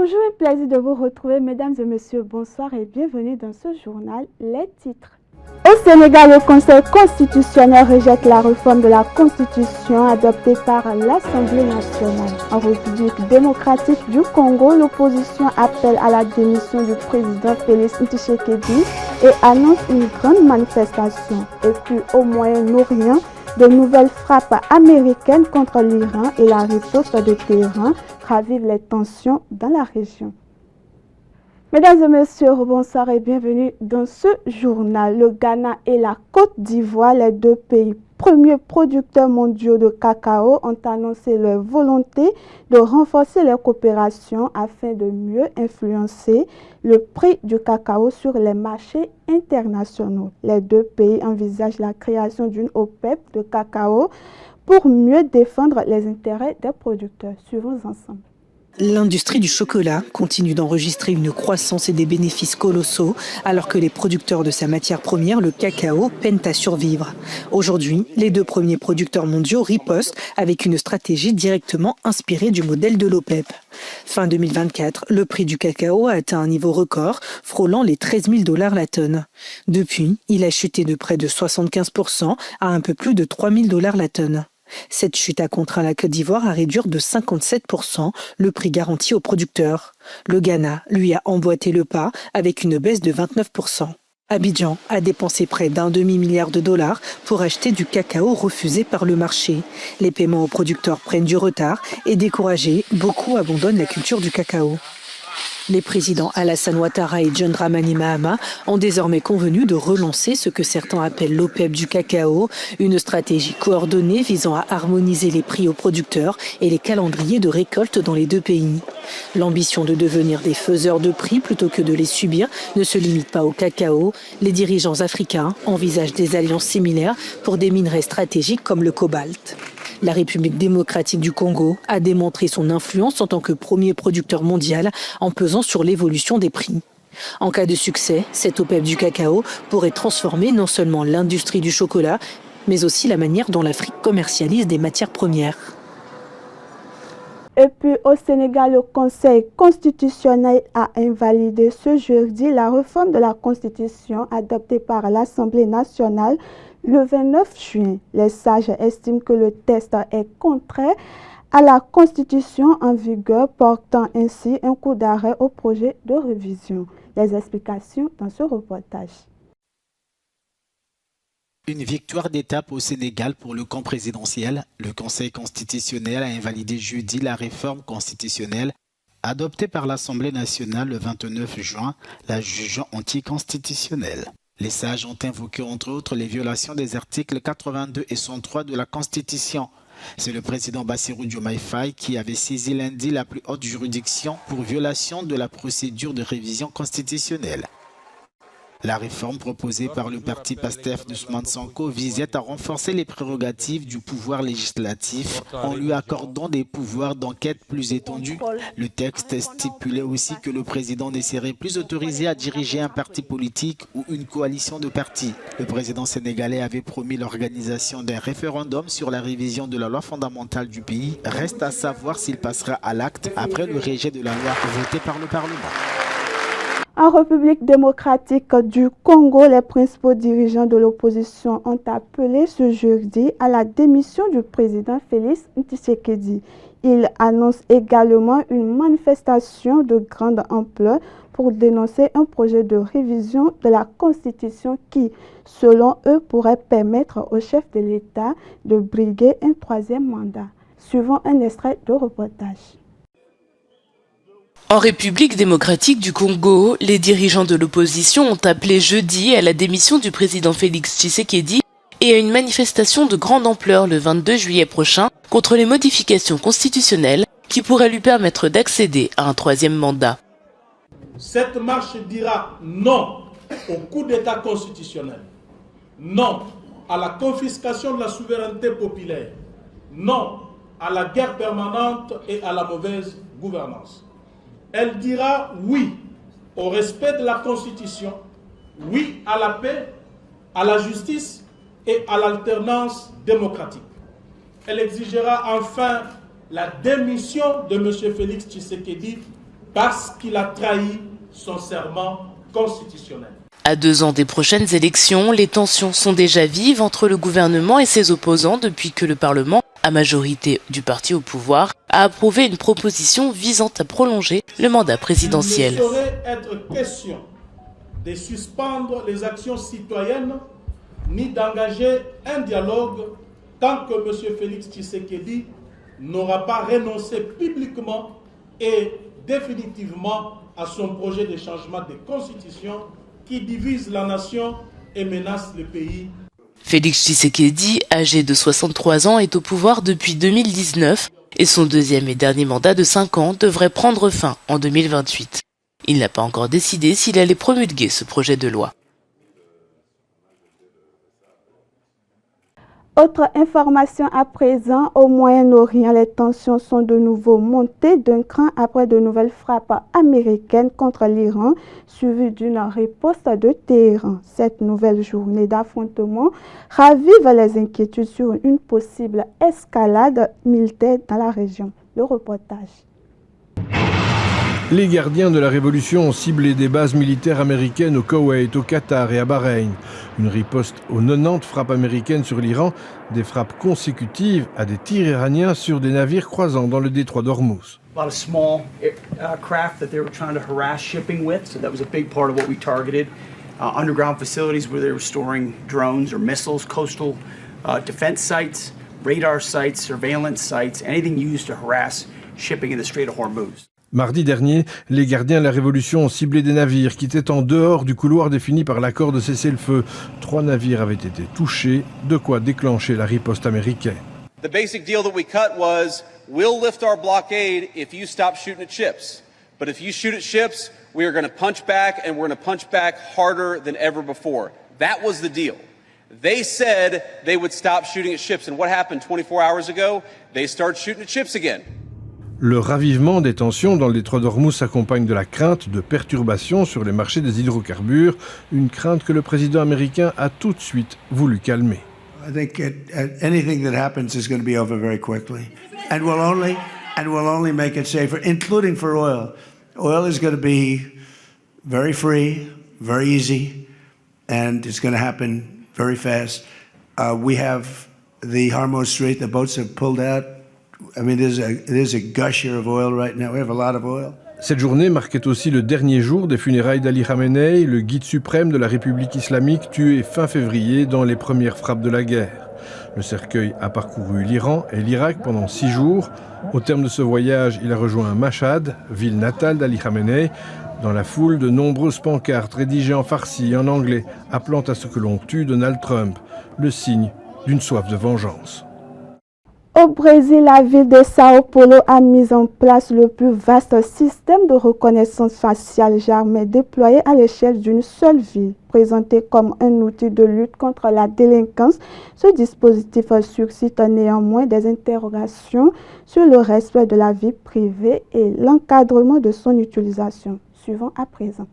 Toujours un plaisir de vous retrouver, mesdames et messieurs. Bonsoir et bienvenue dans ce journal. Les titres. Au Sénégal, le Conseil constitutionnel rejette la réforme de la Constitution adoptée par l'Assemblée nationale. En République démocratique du Congo, l'opposition appelle à la démission du président Félix Tshisekedi et annonce une grande manifestation. Et puis au Moyen-Orient, de nouvelles frappes américaines contre l'Iran et la riposte de Téhéran ravivent les tensions dans la région. Mesdames et messieurs, bonsoir et bienvenue dans ce journal. Le Ghana et la Côte d'Ivoire, les deux pays premiers producteurs mondiaux de cacao, ont annoncé leur volonté de renforcer leur coopération afin de mieux influencer le prix du cacao sur les marchés internationaux. Les deux pays envisagent la création d'une OPEP de cacao pour mieux défendre les intérêts des producteurs. Suivons ensemble. L'industrie du chocolat continue d'enregistrer une croissance et des bénéfices colossaux alors que les producteurs de sa matière première, le cacao, peinent à survivre. Aujourd'hui, les deux premiers producteurs mondiaux ripostent avec une stratégie directement inspirée du modèle de l'OPEP. Fin 2024, le prix du cacao a atteint un niveau record, frôlant les 13 000 $ la tonne. Depuis, il a chuté de près de 75% à un peu plus de 3 000 $ la tonne. Cette chute a contraint la Côte d'Ivoire à réduire de 57% le prix garanti aux producteurs. Le Ghana, lui, a emboîté le pas avec une baisse de 29%. Abidjan a dépensé près d'1 demi-milliard de dollars pour acheter du cacao refusé par le marché. Les paiements aux producteurs prennent du retard et découragés, beaucoup abandonnent la culture du cacao. Les présidents Alassane Ouattara et John Dramani Mahama ont désormais convenu de relancer ce que certains appellent l'OPEP du cacao, une stratégie coordonnée visant à harmoniser les prix aux producteurs et les calendriers de récolte dans les deux pays. L'ambition de devenir des faiseurs de prix plutôt que de les subir ne se limite pas au cacao. Les dirigeants africains envisagent des alliances similaires pour des minerais stratégiques comme le cobalt. La République démocratique du Congo a démontré son influence en tant que premier producteur mondial en pesant sur l'évolution des prix. En cas de succès, cette OPEP du cacao pourrait transformer non seulement l'industrie du chocolat, mais aussi la manière dont l'Afrique commercialise des matières premières. Et puis au Sénégal, le Conseil constitutionnel a invalidé ce jeudi la réforme de la Constitution adoptée par l'Assemblée nationale le 29 juin. Les sages estiment que le texte est contraire à la Constitution en vigueur, portant ainsi un coup d'arrêt au projet de révision. Les explications dans ce reportage. Une victoire d'étape au Sénégal pour le camp présidentiel. Le Conseil constitutionnel a invalidé jeudi la réforme constitutionnelle adoptée par l'Assemblée nationale le 29 juin, la jugeant anticonstitutionnelle. Les sages ont invoqué entre autres les violations des articles 82 et 103 de la Constitution. C'est le président Bassirou Diomaye Faye qui avait saisi lundi la plus haute juridiction pour violation de la procédure de révision constitutionnelle. La réforme proposée par le parti PASTEF d'Ousmane Sonko visait à renforcer les prérogatives du pouvoir législatif en lui accordant des pouvoirs d'enquête plus étendus. Le texte stipulait aussi que le président ne serait plus autorisé à diriger un parti politique ou une coalition de partis. Le président sénégalais avait promis l'organisation d'un référendum sur la révision de la loi fondamentale du pays. Reste à savoir s'il passera à l'acte après le rejet de la loi votée par le Parlement. En République démocratique du Congo, les principaux dirigeants de l'opposition ont appelé ce jeudi à la démission du président Félix Tshisekedi. Ils annoncent également une manifestation de grande ampleur pour dénoncer un projet de révision de la Constitution qui, selon eux, pourrait permettre au chef de l'État de briguer un troisième mandat. Suivons un extrait de reportage. En République démocratique du Congo, les dirigeants de l'opposition ont appelé jeudi à la démission du président Félix Tshisekedi et à une manifestation de grande ampleur le 22 juillet prochain contre les modifications constitutionnelles qui pourraient lui permettre d'accéder à un troisième mandat. Cette marche dira non au coup d'État constitutionnel, non à la confiscation de la souveraineté populaire, non à la guerre permanente et à la mauvaise gouvernance. Elle dira oui au respect de la Constitution, oui à la paix, à la justice et à l'alternance démocratique. Elle exigera enfin la démission de M. Félix Tshisekedi parce qu'il a trahi son serment constitutionnel. À 2 ans des prochaines élections, les tensions sont déjà vives entre le gouvernement et ses opposants depuis que le Parlement, à majorité du parti au pouvoir, a approuvé une proposition visant à prolonger le mandat présidentiel. Il ne saurait être question de suspendre les actions citoyennes ni d'engager un dialogue tant que M. Félix Tshisekedi n'aura pas renoncé publiquement et définitivement à son projet de changement de constitution qui divise la nation et menace le pays. Félix Tshisekedi, âgé de 63 ans, est au pouvoir depuis 2019 et son deuxième et dernier mandat de 5 ans devrait prendre fin en 2028. Il n'a pas encore décidé s'il allait promulguer ce projet de loi. Autre information à présent, au Moyen-Orient, les tensions sont de nouveau montées d'un cran après de nouvelles frappes américaines contre l'Iran, suivies d'une riposte de Téhéran. Cette nouvelle journée d'affrontement ravive les inquiétudes sur une possible escalade militaire dans la région. Le reportage. Les gardiens de la révolution ont ciblé des bases militaires américaines au Koweït, au Qatar et à Bahreïn. Une riposte aux 90 frappes américaines sur l'Iran, des frappes consécutives à des tirs iraniens sur des navires croisant dans le détroit d'Ormuz. A lot of small craft that they were trying to harass shipping with, so that was a big part of what we targeted. Underground facilities where they were storing drones or missiles, coastal defense sites, radar sites, surveillance sites, anything used to harass shipping in the Strait of Hormuz. Mardi dernier, les gardiens de la Révolution ont ciblé des navires qui étaient en dehors du couloir défini par l'accord de cessez-le-feu. 3 navires avaient été touchés, de quoi déclencher la riposte américaine. The basic deal that we cut was, we'll lift our blockade if you stop shooting at ships. But if you shoot at ships, we are going to punch back, and we're going to punch back harder than ever before. That was the deal. They said they would stop shooting at ships, and what happened 24 hours ago? They started shooting at ships again. Le ravivement des tensions dans le détroit d'Ormuz s'accompagne de la crainte de perturbations sur les marchés des hydrocarbures, une crainte que le président américain a tout de suite voulu calmer. I think anything that happens is going to be over very quickly, and will only make it safer, including for oil. Oil is going to be very free, very easy, and it's going to happen very fast. We have the Hormuz Strait; the boats have pulled out. I mean, there's a gusher of oil right now. We have a lot of oil. Cette journée marquait aussi le dernier jour des funérailles d'Ali Khamenei, le guide suprême de la République islamique, tué fin février dans les premières frappes de la guerre. Le cercueil a parcouru l'Iran et l'Irak pendant 6 jours. Au terme de ce voyage, il a rejoint Mashhad, ville natale d'Ali Khamenei. Dans la foule, de nombreuses pancartes rédigées en farsi et en anglais, appelant à ce que l'on tue Donald Trump, le signe d'une soif de vengeance. Au Brésil, la ville de Sao Paulo a mis en place le plus vaste système de reconnaissance faciale jamais déployé à l'échelle d'une seule ville. Présenté comme un outil de lutte contre la délinquance, ce dispositif suscite néanmoins des interrogations sur le respect de la vie privée et l'encadrement de son utilisation. Suivons à présent.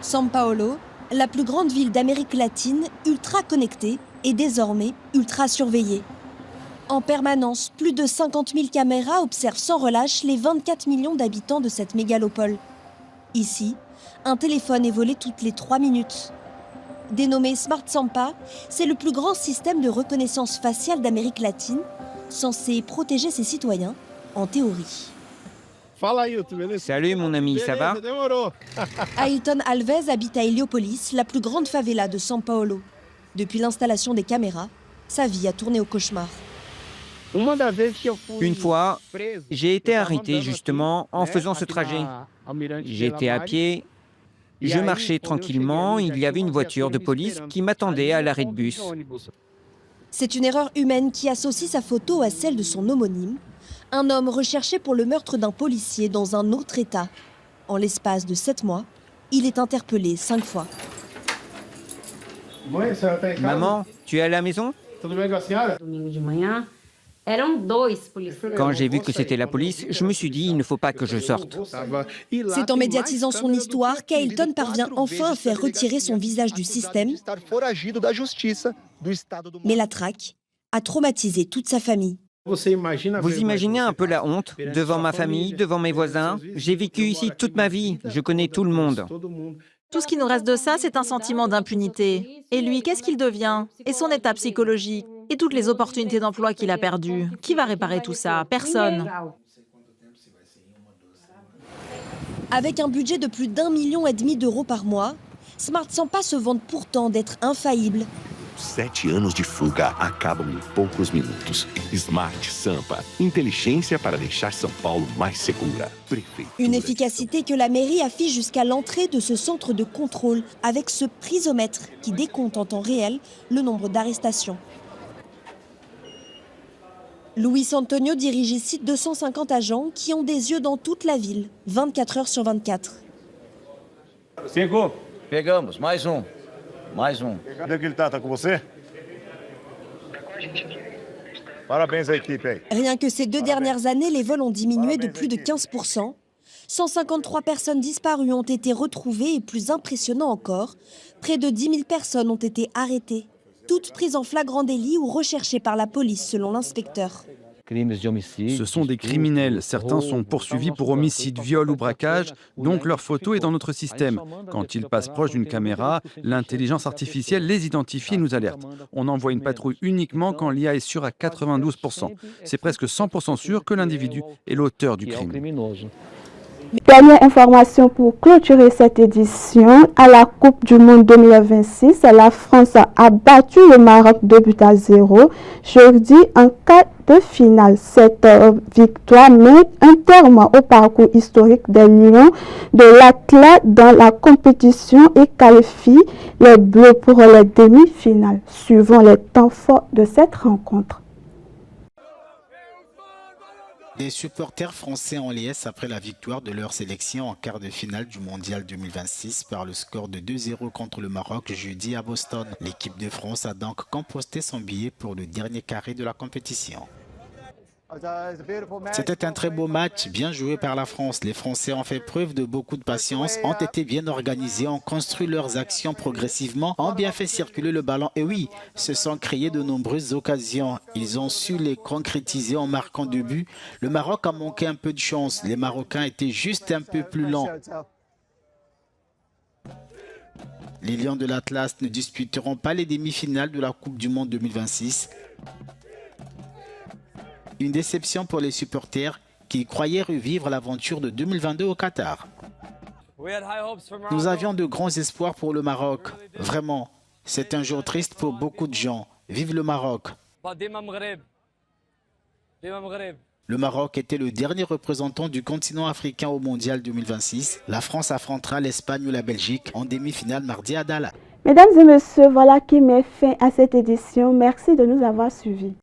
São Paulo, la plus grande ville d'Amérique latine, ultra connectée et désormais ultra surveillée. En permanence, plus de 50 000 caméras observent sans relâche les 24 millions d'habitants de cette mégalopole. Ici, un téléphone est volé toutes les 3 minutes. Dénommé Smart Sampa, c'est le plus grand système de reconnaissance faciale d'Amérique latine, censé protéger ses citoyens, en théorie. Salut mon ami, ça va? Ailton Alves habite à Heliópolis, la plus grande favela de São Paulo. Depuis l'installation des caméras, sa vie a tourné au cauchemar. Une fois, j'ai été arrêté justement en faisant ce trajet. J'étais à pied, je marchais tranquillement, il y avait une voiture de police qui m'attendait à l'arrêt de bus. C'est une erreur humaine qui associe sa photo à celle de son homonyme, un homme recherché pour le meurtre d'un policier dans un autre État. En l'espace de 7 mois, il est interpellé 5 fois. Maman, tu es à la maison? Quand j'ai vu que c'était la police, je me suis dit, il ne faut pas que je sorte. C'est en médiatisant son histoire qu'Ailton parvient enfin à faire retirer son visage du système. Mais la traque a traumatisé toute sa famille. Vous imaginez un peu la honte devant ma famille, devant mes voisins. J'ai vécu ici toute ma vie, je connais tout le monde. Tout ce qui nous reste de ça, c'est un sentiment d'impunité. Et lui, qu'est-ce qu'il devient? Et son état psychologique? Et toutes les opportunités d'emploi qu'il a perdues? Qui va réparer tout ça? Personne. Avec un budget de plus d'1,5 million d'euros par mois, Smart Sampa se vante pourtant d'être infaillible. 7 anos de fuga acabam em poucos minutos. Smart Sampa, inteligência para deixar São Paulo mais segura. Une efficacité que la mairie affiche jusqu'à l'entrée de ce centre de contrôle avec ce prisomètre qui décompte en temps réel le nombre d'arrestations. Luis Antonio dirige ici 250 agents qui ont des yeux dans toute la ville, 24 heures sur 24. Cinco. Pegamos, mais um. Mais um. Onde é que ele tá? Tá com você? Parabéns à équipe aí. Rien que ces 2 dernières années, les vols ont diminué de plus de 15%. 153 personnes disparues ont été retrouvées et plus impressionnant encore, près de 10 000 personnes ont été arrêtées. Toutes prises en flagrant délit ou recherchées par la police selon l'inspecteur. Ce sont des criminels. Certains sont poursuivis pour homicide, viol ou braquage, donc leur photo est dans notre système. Quand ils passent proche d'une caméra, l'intelligence artificielle les identifie et nous alerte. On envoie une patrouille uniquement quand l'IA est sûre à 92%. C'est presque 100% sûr que l'individu est l'auteur du crime. Dernière information pour clôturer cette édition. À la Coupe du Monde 2026, la France a battu le Maroc 2-0 jeudi en quart de finale. Cette victoire met un terme au parcours historique des Lions de l'Atlas dans la compétition et qualifie les Bleus pour les demi-finales. Suivant les temps forts de cette rencontre. Les supporters français en liesse après la victoire de leur sélection en quart de finale du Mondial 2026 par le score de 2-0 contre le Maroc jeudi à Boston. L'équipe de France a donc composté son billet pour le dernier carré de la compétition. C'était un très beau match, bien joué par la France. Les Français ont fait preuve de beaucoup de patience, ont été bien organisés, ont construit leurs actions progressivement, ont bien fait circuler le ballon et oui, se sont créés de nombreuses occasions. Ils ont su les concrétiser en marquant 2 buts. Le Maroc a manqué un peu de chance. Les Marocains étaient juste un peu plus lents. Les Lions de l'Atlas ne disputeront pas les demi-finales de la Coupe du Monde 2026. Une déception pour les supporters qui croyaient revivre l'aventure de 2022 au Qatar. Nous avions de grands espoirs pour le Maroc. Vraiment, c'est un jour triste pour beaucoup de gens. Vive le Maroc! Le Maroc était le dernier représentant du continent africain au Mondial 2026. La France affrontera l'Espagne ou la Belgique en demi-finale mardi à Dallas. Mesdames et messieurs, voilà qui met fin à cette édition. Merci de nous avoir suivis.